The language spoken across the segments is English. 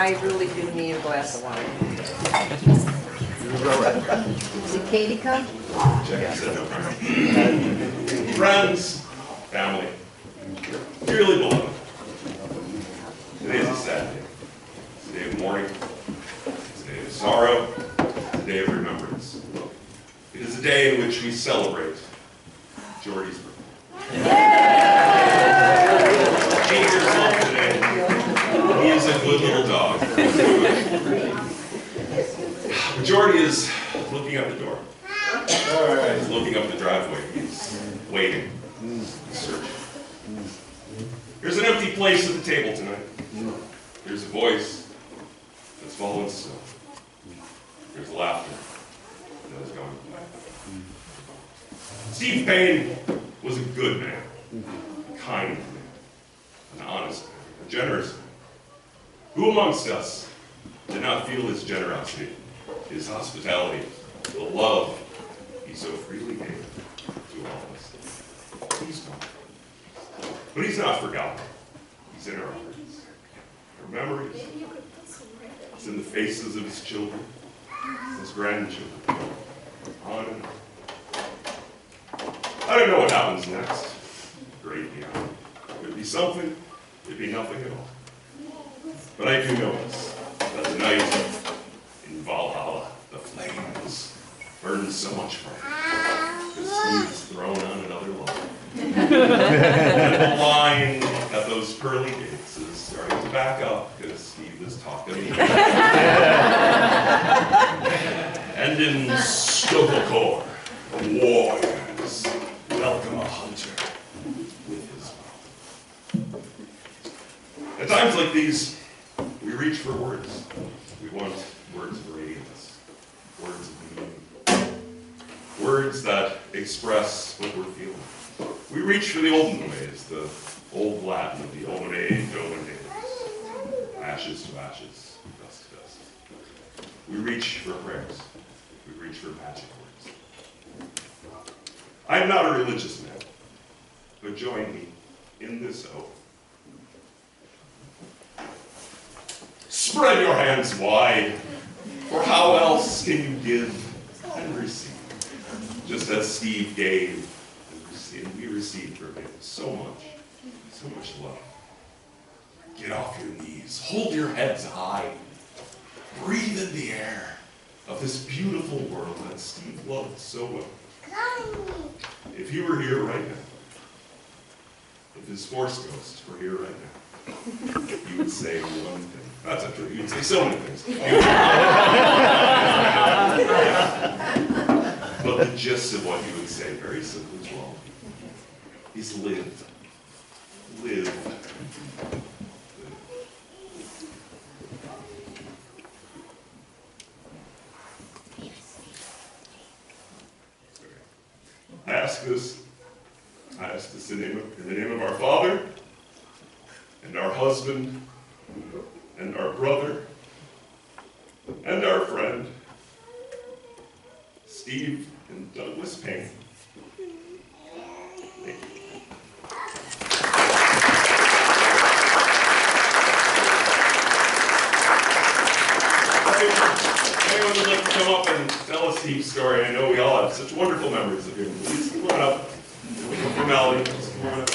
I really do need a glass of wine. Is it Katie come? Friends, family, dearly beloved. Today is a sad day. It's a day of mourning. It's a day of sorrow. It's a day of remembrance. It is a day in which we celebrate Jordy's birthday. 8 years old today. He is a good little dog. Jordy is looking up the door. He's looking up the driveway. He's waiting. He's searching. There's an empty place at the table tonight. There's a voice that's following still. There's laughter that is going away. Steve Payne was a good man, a kind man, an honest man, a generous man. Who amongst us did not feel his generosity, his hospitality, the love he so freely gave to all of us? He's gone. But he's not forgotten. He's in our hearts, our memories. It's in the faces of his children, his grandchildren, on and on. I don't know what happens next. Great beyond. It could be something, it could be nothing at all. But I do know this, that tonight in Valhalla, the flames burn so much brighter. Because Steve's thrown on another line. And the line at those pearly gates is starting to back up because Steve is talking. And in Stokokor, the warriors welcome a hunter with his bow. At times like these, we reach for words. We want words of radiance, words of meaning, words that express what we're feeling. We reach for the olden ways, the old Latin, the omne domine, ashes to ashes, dust to dust. We reach for prayers. We reach for magic words. I'm not a religious man, but join me in this oath. Spread your hands wide, for how else can you give and receive? Just as Steve gave and we received from him so much love. Get off your knees, hold your heads high, breathe in the air of this beautiful world that Steve loved so well. If he were here right now, if his Force Ghost were here right now, he would say one thing. That's not true. He would say so many things. But the gist of what he would say, very simple as well, is live. Live. I ask this in the name of our Father, and our husband, and our brother, and our friend, Steve and Douglas Payne. Thank you. Anyone would like to come up and tell us Steve's story? I know we all have such wonderful memories of him. Please come on up. Formality. Come on up.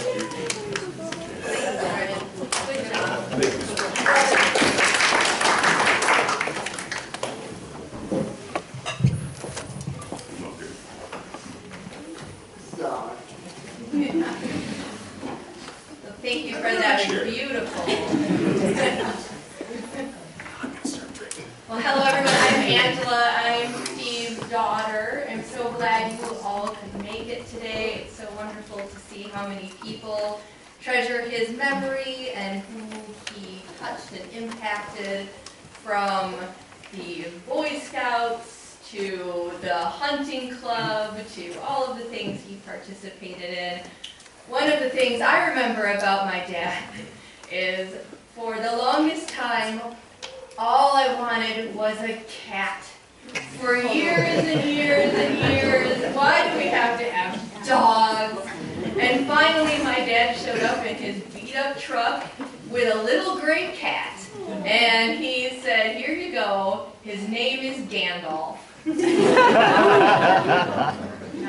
Thank you for that. Beautiful. Well, hello everyone. I'm Angela. I'm Steve's daughter. I'm so glad you all could make it today. It's so wonderful to see how many people treasure his memory and who he touched and impacted, from the Boy Scouts to the hunting club to all of the things he participated in. One of the things I remember about my dad is, for the longest time, all I wanted was a cat. For years and years and years, why do we have to have dogs? And finally my dad showed up in his beat-up truck with a little gray cat. And he said, here you go, his name is Gandalf.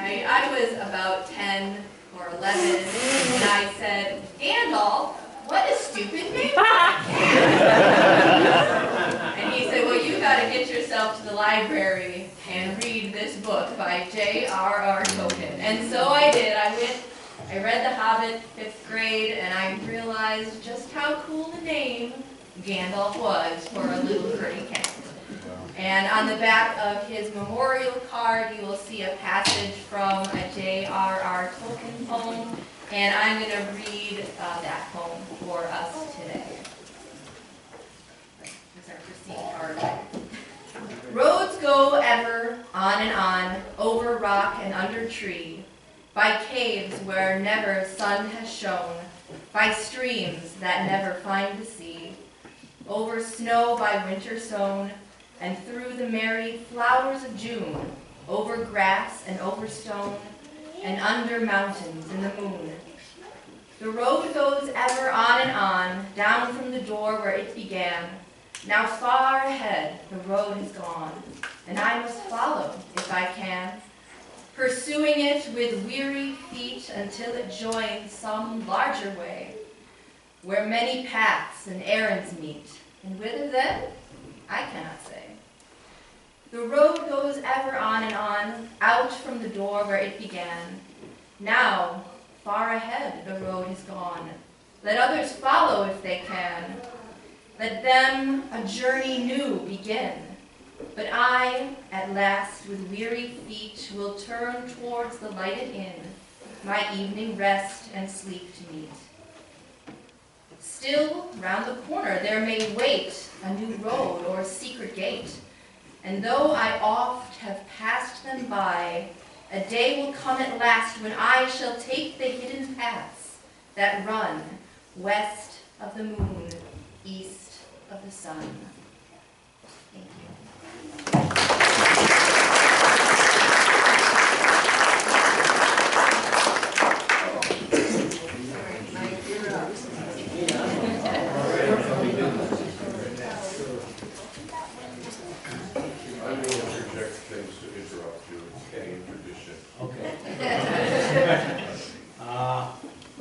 I was about 10 or 11, and I said, Gandalf, what a stupid name. And he said, well, you got to get yourself to the library and read this book by J.R.R. Tolkien. And so I did. I read The Hobbit, 5th grade, and I realized just how cool the name Gandalf was for a little pretty cat. And on the back of his memorial card, you will see a passage from a J.R.R. Tolkien poem, and I'm going to read that poem for us today. Here's our pristine card. Roads go ever on and on, over rock and under tree, by caves where never sun has shone, by streams that never find the sea, over snow by winter sown, and through the merry flowers of June, over grass and over stone, and under mountains in the moon. The road goes ever on and on, down from the door where it began. Now far ahead the road has gone, and I must follow if I can, pursuing it with weary feet until it joins some larger way, where many paths and errands meet, and whither then, I cannot say. The road goes ever on and on, out from the door where it began. Now, far ahead the road has gone. Let others follow if they can. Let them a journey new begin. But I, at last, with weary feet, will turn towards the lighted inn, my evening rest and sleep to meet. Still, round the corner there may wait a new road or secret gate, and though I oft have passed them by, a day will come at last when I shall take the hidden paths that run west of the moon, east of the sun. Thank you.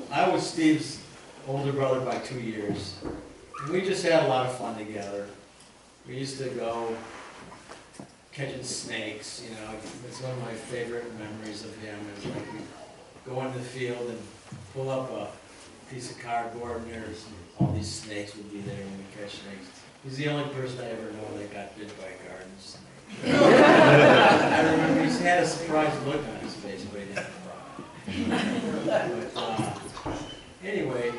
I was Steve's older brother by 2 years, and we just had a lot of fun together. We used to go catching snakes, you know. It's one of my favorite memories of him. Is like we go into the field and pull up a piece of cardboard, and there's all these snakes would be there when we catch snakes. He's the only person I ever know that got bit by a garden snake. I remember he had a surprised look on his face, but he didn't cry. Anyway,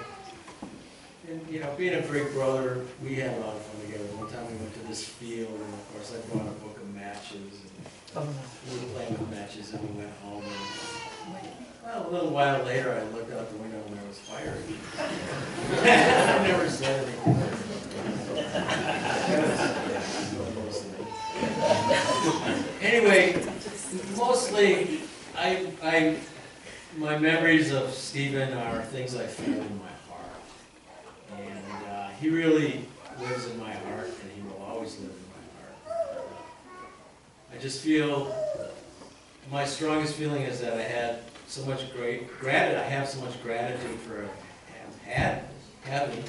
and, you know, being a big brother, we had a lot of fun together. One time we went to this field, and of course I brought a book of matches, and we were playing with matches, and we went home. And, well, a little while later, I looked out the window, and there was fire. I never said anything. Anyway, mostly, my memories of Stephen are things I feel in my heart. And he really lives in my heart, and he will always live in my heart. I just feel, my strongest feeling is that I had so much I have so much gratitude for having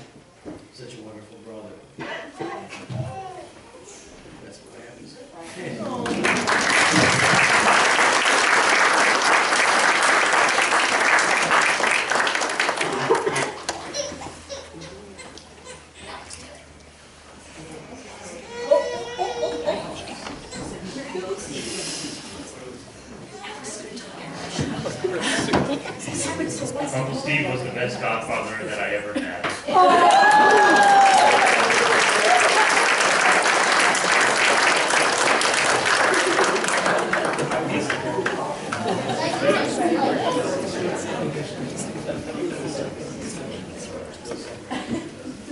such a wonderful brother. That's what I have to say. Uncle Steve was the best godfather that I ever had.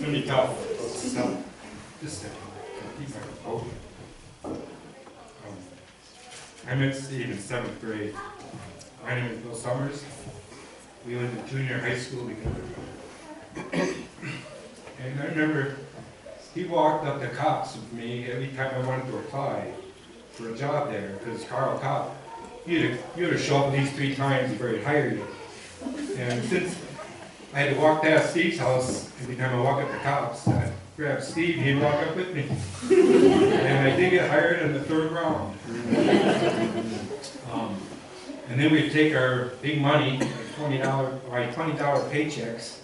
Let me go. No, just a second. I met Steve in 7th grade. My name is Bill Summers. We went to junior high school together. And I remember he walked up to cops with me every time I wanted to apply for a job there, because Carl Kopp, you had to show up at least 3 times before he'd hire you. And since I had to walk past Steve's house every time I walk up to cops, I grabbed Steve, he'd walk up with me. And I did get hired in the 3rd round. And then we'd take our big money, like $20 paychecks,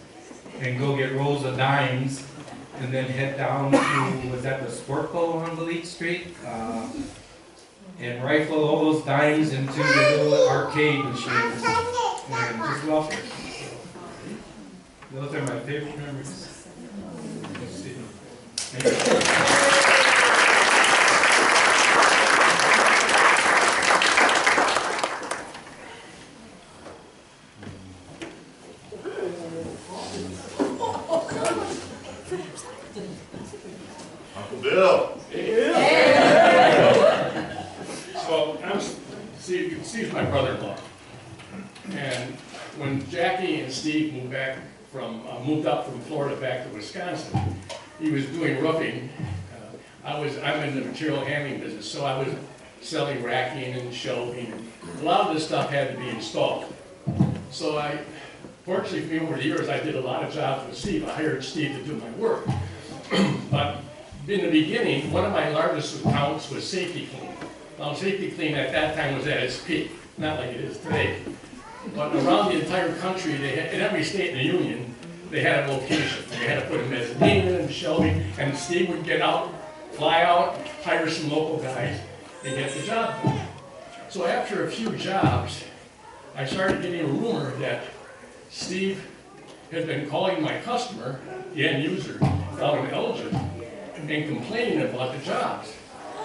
and go get rolls of dimes, and then head down to, was that the Sport Bowl on Belize Street? And rifle all those dimes into the little arcade machines, and just love it. Those are my favorite memories. Let's see. Thank you. Uncle Bill. So Steve's my brother-in-law, and when Jackie and Steve moved up from Florida back to Wisconsin, he was doing roofing. I'm in the material handling business, so I was selling racking and shelving. A lot of this stuff had to be installed. So fortunately for me, over the years, I did a lot of jobs with Steve. I hired Steve to do my work. But in the beginning, one of my largest accounts was Safety Clean. Now, Safety Clean at that time was at its peak, not like it is today. But around the entire country, in every state in the union, they had a location. They had to put a mezzanine in and shelving, and Steve would get out, fly out, hire some local guys, and get the job done. So after a few jobs, I started getting a rumor that Steve had been calling my customer, the end user, found him eligible, and complaining about the jobs.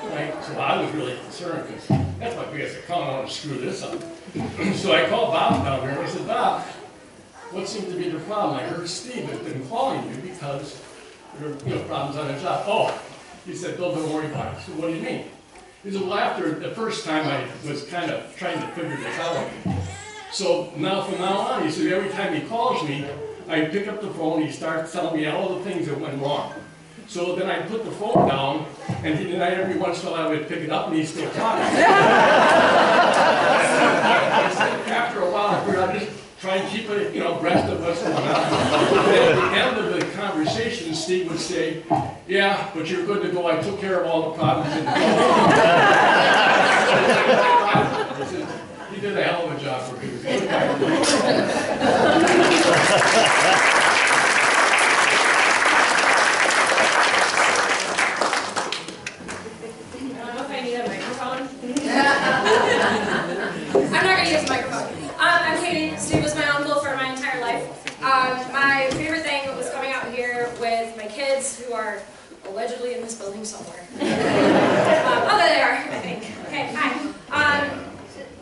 Right? So I was really concerned because that's my biggest account. I want to screw this up. So I called Bob down there and I said, Bob, what seems to be the problem? I heard Steve has been calling you because there are problems on the job. Oh, he said, Bill, don't worry about it. So what do you mean? He said, well, after the first time I was kind of trying to figure this out. So now from now on, he said, every time he calls me, I pick up the phone, he starts telling me all the things that went wrong. So then I put the phone down, and then every once in a while I would pick it up, and he'd still talking. After a while, I figured I'd just try and keep it, abreast of what's going on. At the end of the conversation, Steve would say, yeah, but you're good to go. I took care of all the problems in the He did a hell of a job for me. I'm not going to use the microphone. I'm Katie. Steve was my uncle for my entire life. My favorite thing was coming out here with my kids, who are allegedly in this building somewhere. Oh, there they are, I think. Okay, hi.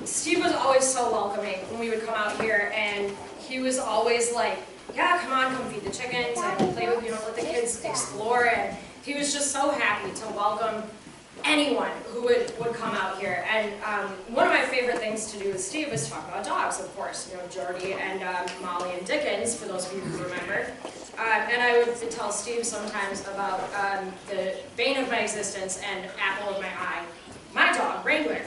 Steve was always so welcoming when we would come out here, and he was always like, yeah, come on, come feed the chickens, and play with, let the kids explore, and he was just so happy to welcome anyone who would come out here. And one of my favorite things to do with Steve was talk about dogs, of course. Jordy and Molly and Dickens, for those of you who remember. And I would tell Steve sometimes about the bane of my existence and apple of my eye, my dog, Wrangler.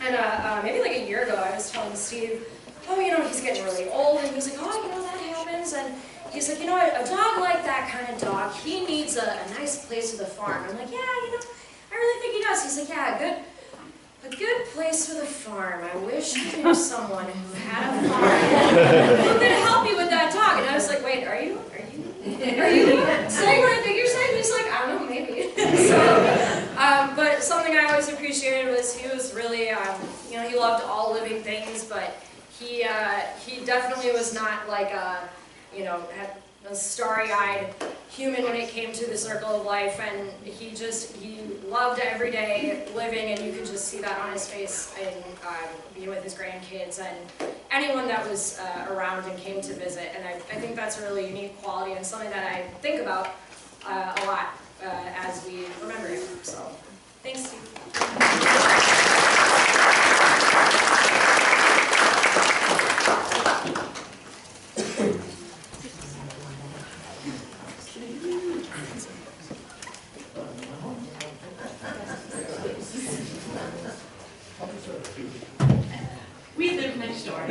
And maybe like a year ago, I was telling Steve, oh, he's getting really old, and he's like, oh, that happens. And he's like, a dog like that kind of dog, he needs a nice place to the farm. I'm like, yeah, I really think he does. He's like, yeah, a good place for the farm. I wish I knew someone who had a farm who could help me with that dog. And I was like, wait, are you saying what I think you're saying? He's like, I don't know, maybe. But something I always appreciated was he was really, he loved all living things, but he definitely was not like a, had a starry-eyed human when it came to the circle of life, and he loved everyday living, and you could just see that on his face and being with his grandkids and anyone that was around and came to visit. And I think that's a really unique quality and something that I think about a lot as we remember him. So, thanks, Steve. next door.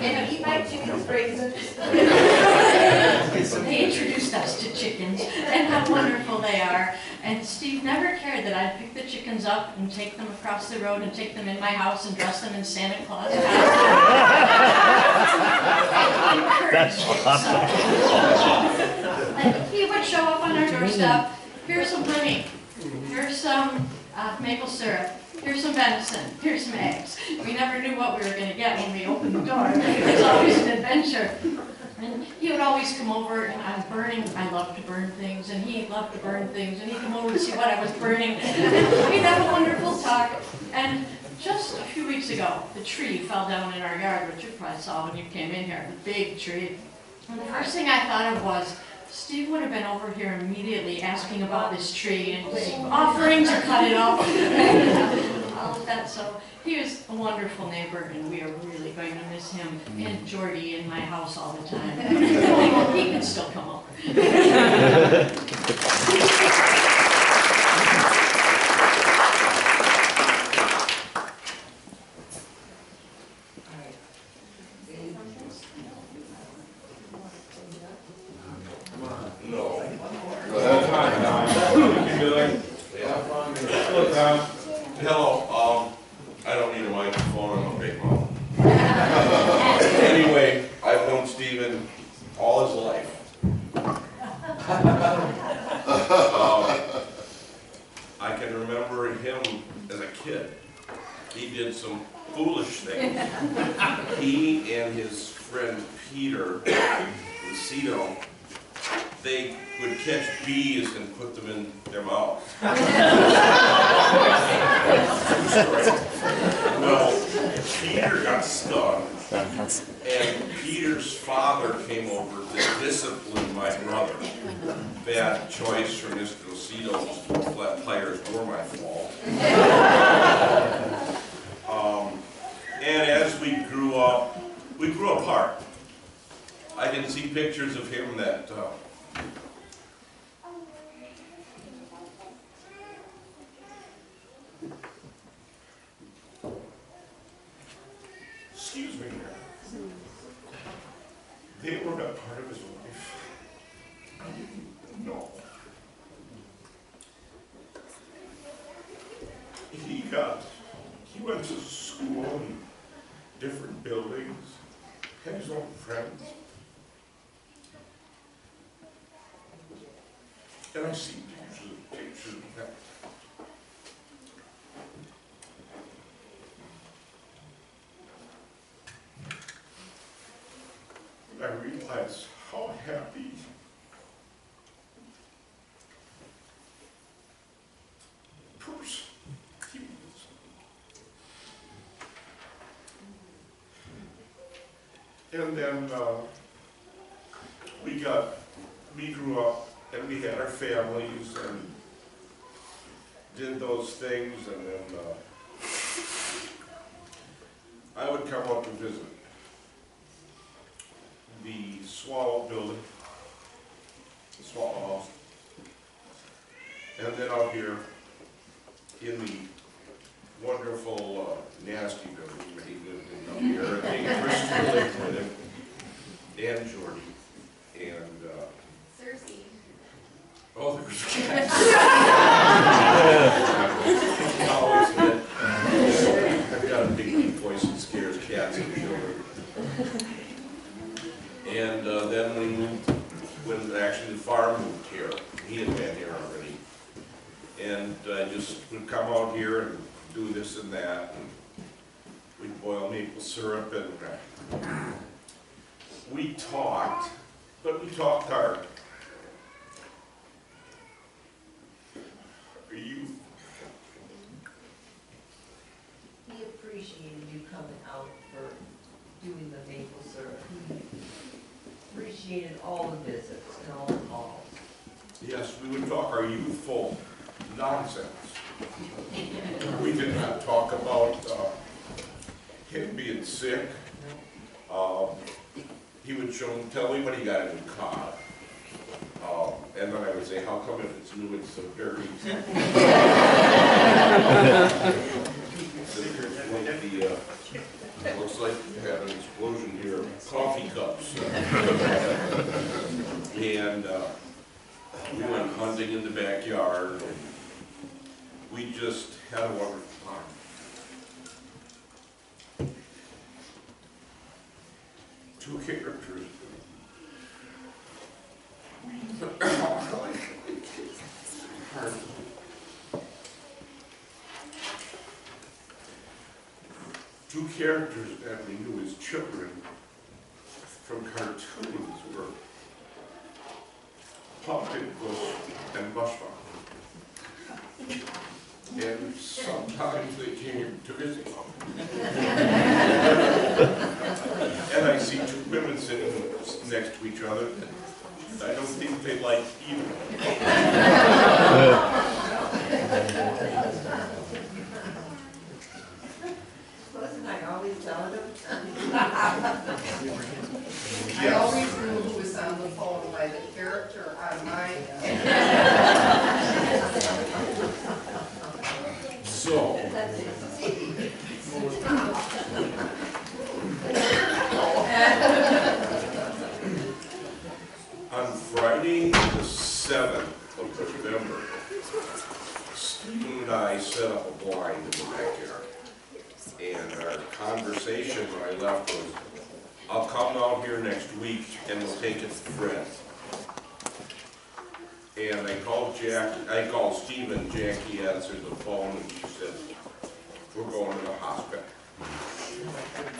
And eat my chicken's raisins. They introduced us to chickens and how wonderful they are. And Steve never cared that I'd pick the chickens up and take them across the road and take them in my house and dress them in Santa Claus. That's awesome. And he would show up on our doorstep. Here's some honey. Here's some maple syrup. Here's some venison. Here's some eggs. We never knew what we were going to get when we opened the door. It's always an adventure. And he would always come over, and I was burning. I love to burn things, and he loved to burn things. And he'd come over to see what I was burning. We'd have a wonderful talk. And just a few weeks ago, the tree fell down in our yard, which you probably saw when you came in here, the big tree. And the first thing I thought of was, Steve would have been over here immediately asking about this tree and offering to cut it off. All of that. So he was a wonderful neighbor, and we are really going to miss him and Jordy in my house all the time. He can still come over. Hello, I don't need a microphone, I'm a big mom. Anyway, I've known Stephen all his life. I can remember him as a kid. He did some foolish things. He and his friend Peter, Lucido, they would catch bees and put them in their mouths. Well, Peter got stung, and Peter's father came over to discipline my brother. Bad choice for Mr. Lucido's flat tires were my fault. And as we grew apart. I can see pictures of him that excuse me, they were not part of his life. No. He went to school in different buildings, had his own friends. And I see pictures of that. I realize how happy person he was. And then we grew up and we had our families and did those things, and then I would come out to visit the Swallow building, the Swallow House, and then out here in the wonderful, nasty building that he lived in up here. I think Kristen lived with him, and Jordy, and Cersei. oh, there was cats. Always did. I've got a big deep voice that scares cats and children. And then we moved, when actually the farm moved here. He had been here already. And I just would come out here and do this and that. And we'd boil maple syrup, and we talked, but we talked hard. He appreciated you coming out for doing the maple syrup. He appreciated all the visits and all the calls. Yes, we would talk our youthful nonsense. We did not talk about him being sick. He would tell me when he got a new car. And then I would say, how come if it's new it's so dirty? looks like we had an explosion here of coffee cups. And we went hunting in the backyard. We just had a wonderful time. Two characters. Two characters that we knew as children from cartoons were Pumpkin Bush and Bushfire. And sometimes they came to visit. And I see two women sitting next to each other. I don't think they like either. Wasn't I always telling them? I always knew who was on the phone by the character on my end. So, on Friday the 7th of November, Steve and I set up a blind in the backyard. And our conversation when I left was, I'll come out here next week and we'll take it to Fred. And I called Steve and Jackie answered the phone and she said, we're going to the hospital.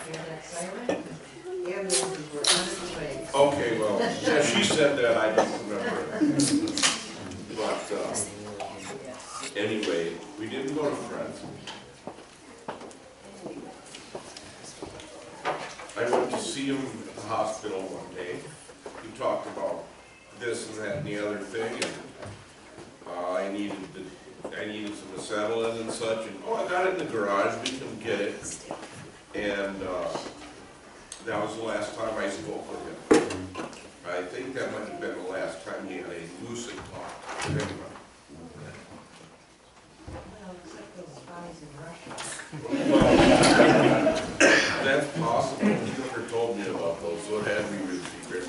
Hear that siren? Ambulances were on its way. Okay, well, yeah, she said that, I don't remember. But, anyway, we didn't go to Fred's. I went to see him at the hospital one day. He talked about this and that and the other thing, and I needed some acetylene and such, and oh, I got it in the garage, we can get it. And that was the last time I spoke with him. I think that might have been the last time he had a lucid talk. Anyway. Well, except those spies in Russia. Well, that's possible. He never told me about those, so it had to be really secret.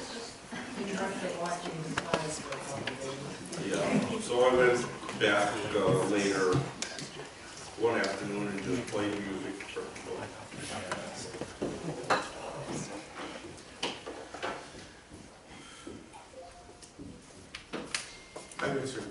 In Russia watching the spies for a couple days. Yeah, so I went back later one afternoon and just played music for I miss her.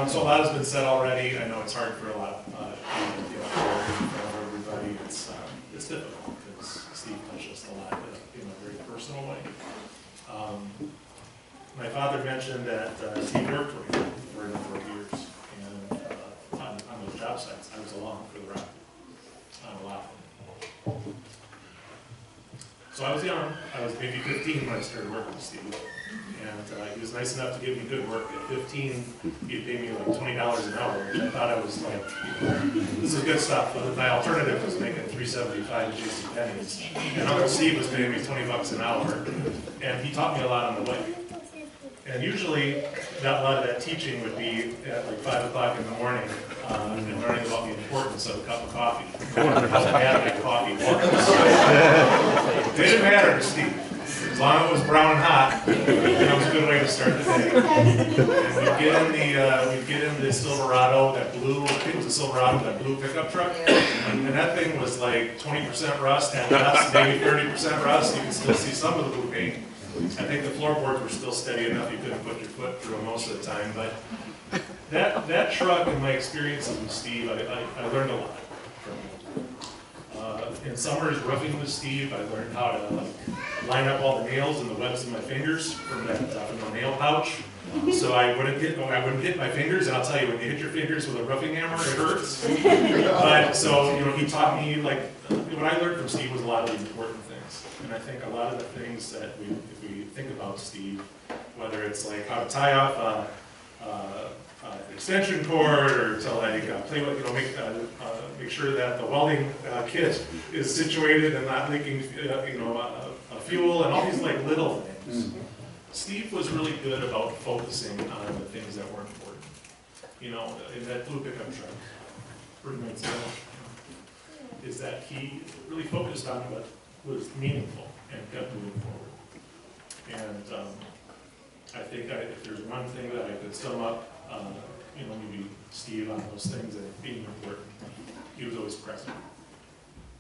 So a lot has been said already. I know it's hard for a lot of get up there in front of everybody. It's difficult because Steve touched us a lot in a very personal way. My father mentioned that Steve worked for him for a number of years, and on those job sites, I was along for the ride on a lot of them. So I was young. I was maybe 15 when I started working with Steve. And he was nice enough to give me good work. At 15, he'd pay me like $20 an hour, which I thought I was like, this is good stuff. But my alternative was making $3.75 at JCPenney's. And Uncle Steve was paying me $20 an hour. And he taught me a lot on the way. And usually, a lot of that teaching would be at like 5 o'clock in the morning, and learning about the importance of a cup of coffee. How bad that coffee was. It didn't matter to Steve. As long as it was brown and hot, that was a good way to start the day. And we'd get in the Silverado, that blue, I think it was a Silverado, that blue pickup truck. And that thing was like 20% rust, and rust, maybe 30% rust. You can still see some of the blue paint. I think the floorboards were still steady enough you couldn't put your foot through them most of the time. But that truck and my experiences with Steve, I learned a lot from him. In summers roofing with Steve, I learned how to line up all the nails and the webs in my fingers from the nail pouch. So I wouldn't hit my fingers, and I'll tell you, when you hit your fingers with a roofing hammer, it hurts. But, so, you know, he taught me, like, what I learned from Steve was a lot of the important things. And I think a lot of the things that if we think about Steve, whether it's like how to tie off an extension cord, or to like play with, you know, make sure that the welding kit is situated and not leaking, fuel, and all these like little things. Steve was really good about focusing on the things that were important. You know, in that blue pickup truck, for example, is that he really focused on what was meaningful and kept moving forward. And I think if there's one thing that I could sum up, maybe Steve on those things that being important, he was always present.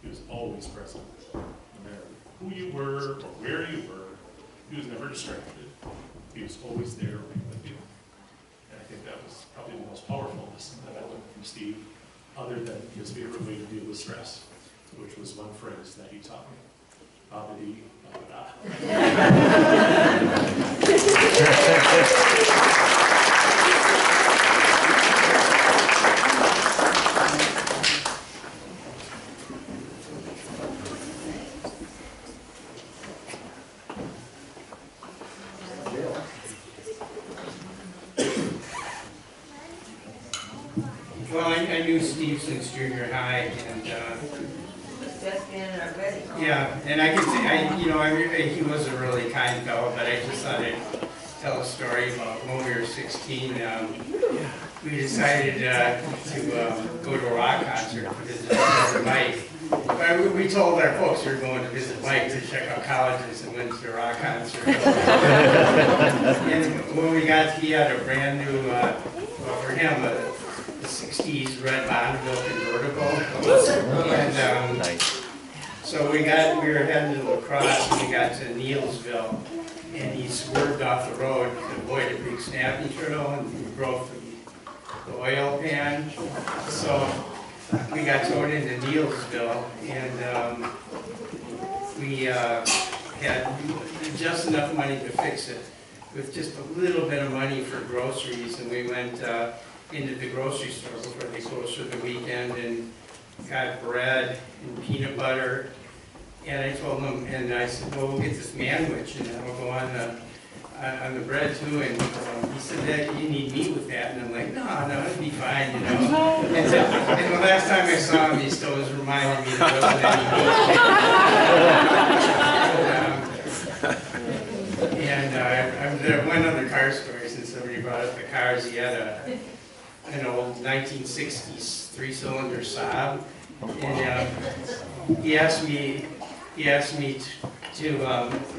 He was always present, no matter who you were or where you were. He was never distracted. He was always there with you. And I think that was probably the most powerful lesson that I learned from Steve, other than his favorite way to deal with stress, which was one phrase that he taught me. Ba-ba-dee, ba-ba-da. Well, I knew Steve since junior high, and Best man in our wedding. yeah, and I could say, he was a really kind fellow, but I just thought I'd tell a story about when we were 16. We decided to go to a rock concert to visit Mike. We told our folks we were going to visit Mike to check out colleges, and went to a rock concert. And when we got, he had a brand new, for him, a 60s red Bonneville convertible. And so we were heading to La Crosse, and we got to Neilsville, and he swerved off the road to avoid a big snapping turtle, and we broke the oil pan. So we got towed into Neilsville, and we had just enough money to fix it, with just a little bit of money for groceries, and we went into the grocery store before they closed for the weekend, and got bread and peanut butter. And I told them, and I said, well, we'll get this manwich, and then we'll go on the bread too. And he said, Dad, you need meat with that. And I'm like, no, it'd be fine, you know. And the last time I saw him, he still was reminding me there wasn't any meat. And there one other car story, since somebody brought up the cars. He had an old 1960s 3-cylinder Saab, and he asked me to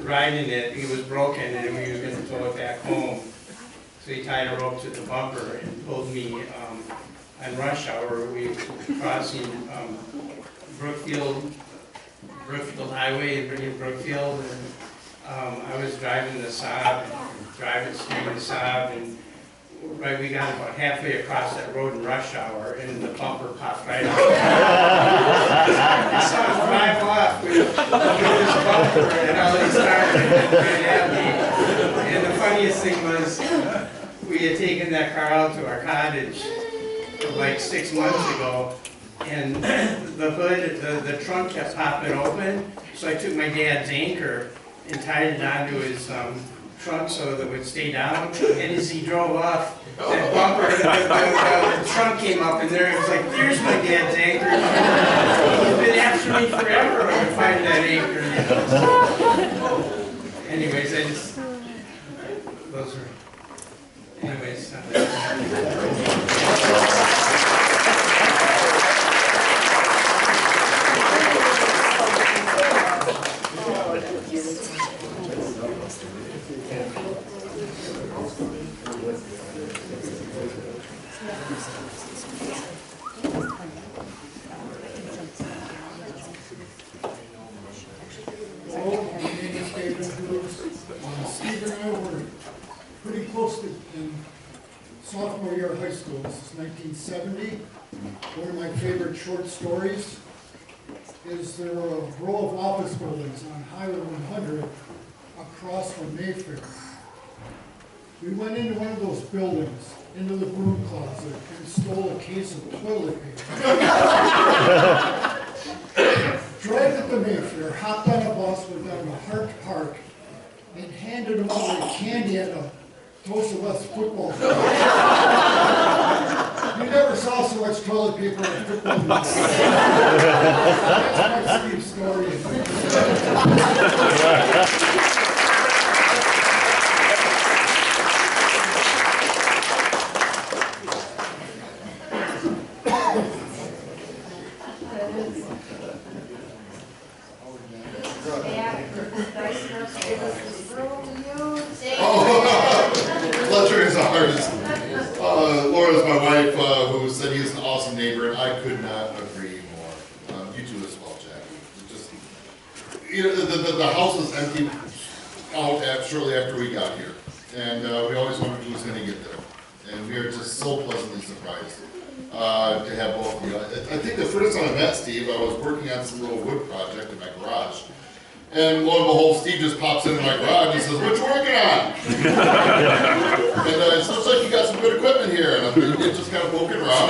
ride in it. It was broken, and we were going to tow it back home. So he tied a rope to the bumper and pulled me on rush hour. We were crossing Brookfield Highway in Brookfield, and I was driving the Saab, steering the Saab, and right, we got about halfway across that road in rush hour, and the bumper popped right out. I saw him drive off with this bumper, and all these cars right at me. And the funniest thing was, we had taken that car out to our cottage like 6 months ago, and the hood, the trunk kept popping open, so I took my dad's anchor and tied it onto his trunk so that it would stay down. And as he drove off, that bumper, the trunk came up, and there it was like, there's my dad's anchor. He's been after me forever to find that anchor. Anyways, those are, anyways. Steve and I were pretty close in sophomore year of high school. This is 1970. One of my favorite short stories is there were a row of office buildings on Highway 100 across from Mayfair. We went into one of those buildings, into the broom closet, and stole a case of toilet paper. Drove it to Mayfair, hopped on a bus, went down to Hart Park, and handed them out like candy at a Toast of West football field. You never saw so much toilet paper on a football field. That's my Steve story. Pleasure is ours. Laura's my wife, who said he's an awesome neighbor, and I could not agree more. You two as well, Jackie. It just, you know, the house was empty out shortly after we got here, and we always wondered who was going to get there. And we are just so pleasantly surprised to have both of you. I think the first time I met Steve, I was working on some little wood project in my garage. And lo and behold, Steve just pops into my garage and says, "What you working on?" And it looks like you got some good equipment here. And I'm just kind of poking around.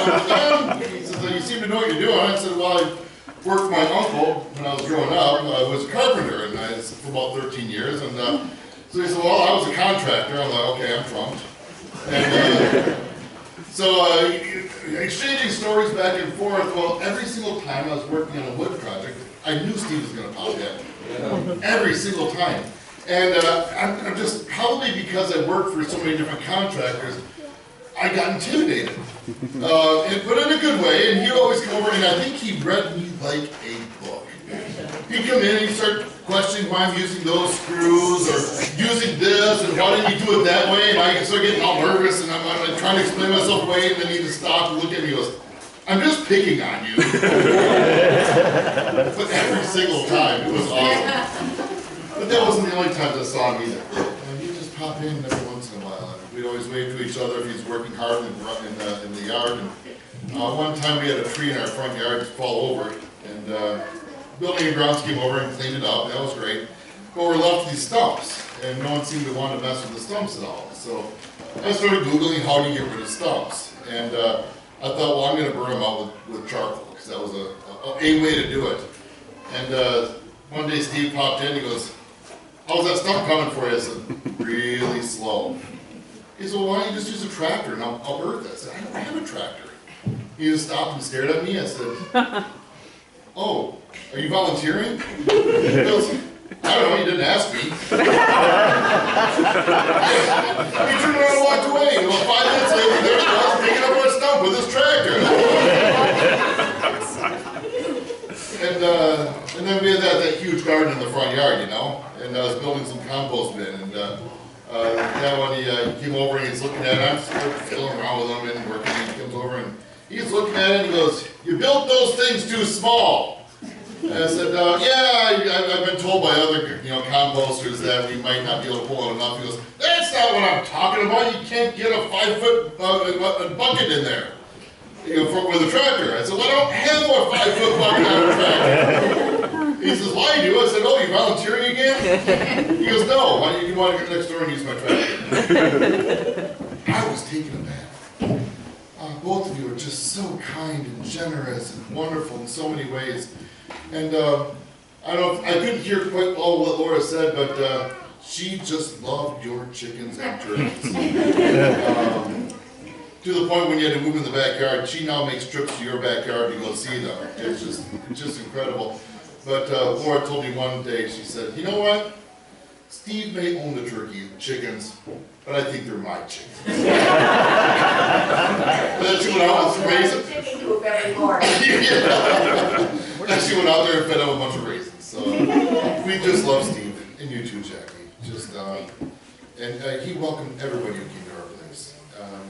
And he says, "You seem to know what you're doing." I said, "Well, I worked for my uncle when I was growing up. I was a carpenter, and I was for about 13 years. And so he said, "Well, I was a contractor." I'm like, "Okay, I'm trumped." And so exchanging stories back and forth. Well, every single time I was working on a wood project, I knew Steve was going to pop in. Every single time. And I'm just, probably because I worked for so many different contractors, I got intimidated. But in a good way, and he'd always come over, and I think he read me like a book. He'd come in and he'd start questioning why I'm using those screws, or using this, and why didn't you do it that way, and I start getting all nervous, and I'm trying to explain myself away, and then he'd just stop and look at me and goes, "I'm just picking on you." But every single time, it was awesome. But that wasn't the only time I saw him either. He'd just pop in every once in a while. And we'd always wave to each other if he's working hard in the yard. And one time we had a tree in our front yard fall over, and building and grounds came over and cleaned it up. That was great. But we're left with these stumps, and no one seemed to want to mess with the stumps at all. So I started Googling how do you get rid of stumps. And I thought, well, I'm going to burn them out with charcoal, because that was a way to do it. And one day Steve popped in, he goes, "How's that stump coming for you?" I said, "Really slow." He said, "Well, why don't you just use a tractor and I'll earth it?" I said, "I don't have a tractor." He just stopped and stared at me. I said, "Oh, are you volunteering?" He goes, "I don't know, you didn't ask me." He turned around and walked away. And about 5 minutes later, there he was, picking up our stump with his tractor. And then we had that huge garden in the front yard, you know, and I was building some compost bin, and that one, he came over and he's looking at it, I'm still fiddling around with him and working, and he comes over and he's looking at it and he goes, "You built those things too small." And I said, "Yeah, I've been told by other, composters that we might not be able to pull out enough." He goes, "That's not what I'm talking about. You can't get a 5-foot bucket in there, with a tractor." I said, "Well, I don't have a 5-foot bucket on a tractor." He says, "Well, I do." I said, "Oh, you volunteering again?" He goes, "No, why do you want to get next door and use my tractor?" I was taken aback. Both of you are just so kind and generous and wonderful in so many ways. And I couldn't hear quite all what Laura said, but she just loved your chickens and turkeys. To the point when you had to move in the backyard, she now makes trips to your backyard to go see them. It's just incredible. But Laura told me one day, she said, "You know what? Steve may own the chickens, but I think they're my chickens." And then she went out and raised them. And she went out there and fed up a bunch of raisins. So we just love Steve, and you too, Jackie. And he welcomed everybody who came to our place.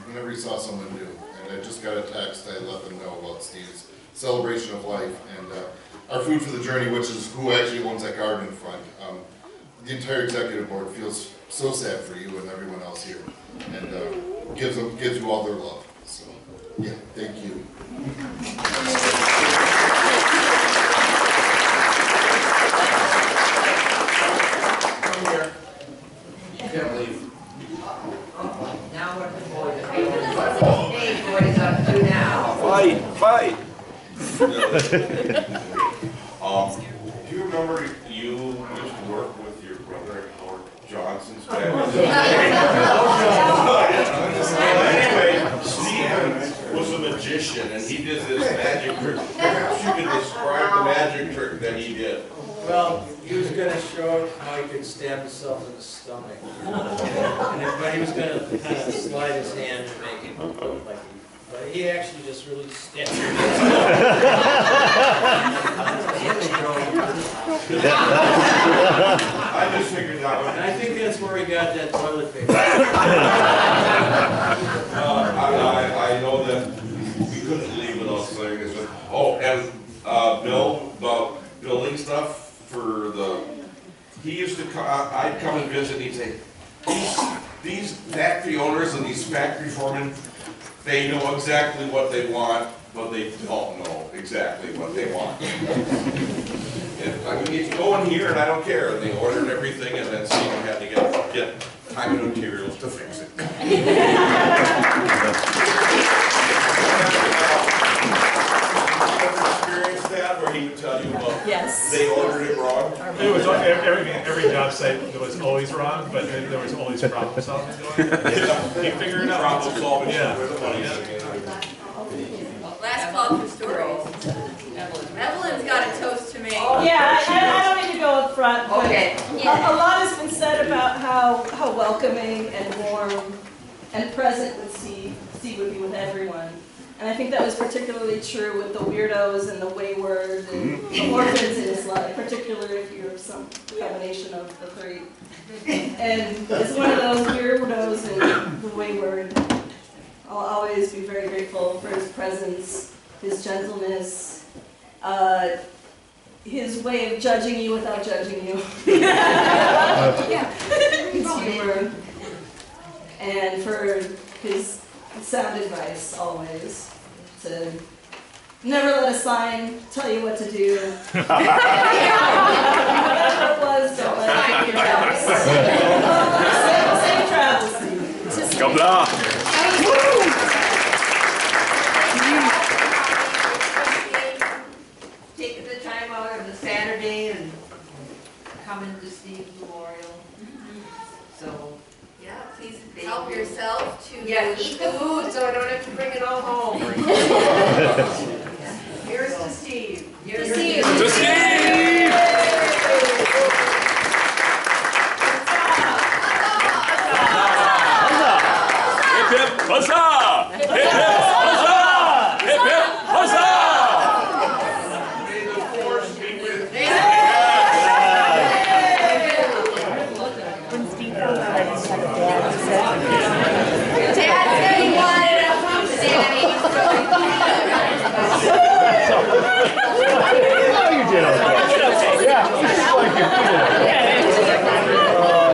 Whenever he saw someone new, and I just got a text, I let them know about Steve's celebration of life and our Food for the Journey, which is who actually owns that garden in front. The entire executive board feels so sad for you and everyone else here, and gives you all their love. So, yeah, thank you. Can't leave. Do you remember you used to work with your brother at Howard Johnson's family? Anyway, Stephen was a magician and he did this magic trick. Perhaps you could describe the magic trick that he did. Well, he was gonna show how he could stab himself in the stomach. But he was gonna kind of slide his hand and make it look like but he actually just really stabbed himself. I just figured that one. And I think that's where he got that toilet paper. I know that we couldn't leave without saying this. Oh, and Bill, about building stuff for he used to come, I'd come and visit and he'd say, these factory owners and these factory foremen, they know exactly what they want, but they don't know exactly what they want. I mean, you go in here and I don't care, and they ordered everything and then Stephen had to get time and materials to fix it. Experienced that where he would tell you about they ordered it wrong? It was every job site was always wrong, but there was always problem solving going on. You figure it out. Problem solving. Yeah. Last call for stories. Evelyn's got a toast to make. Yeah, I don't need to go up front, but Okay. a lot has been said about how welcoming and warm and present Steve would be with everyone. And I think that was particularly true with the weirdos and the wayward and the orphans in his life, particularly if you're some combination of the three. And as one of those weirdos and the wayward, I'll always be very grateful for his presence, his gentleness, his way of judging you without judging you. His humor, and for his sound advice always, to never let a sign tell you what to do. Whatever it was, don't let it make your house. Safe travels, Steve. Go blah. Taking the time out of the Saturday and coming to Steve's memorial. So, Yeah, please help yourself to yeah, eat the food so I don't have to bring it all home. here's to Steve. Here's to Steve. To Steve!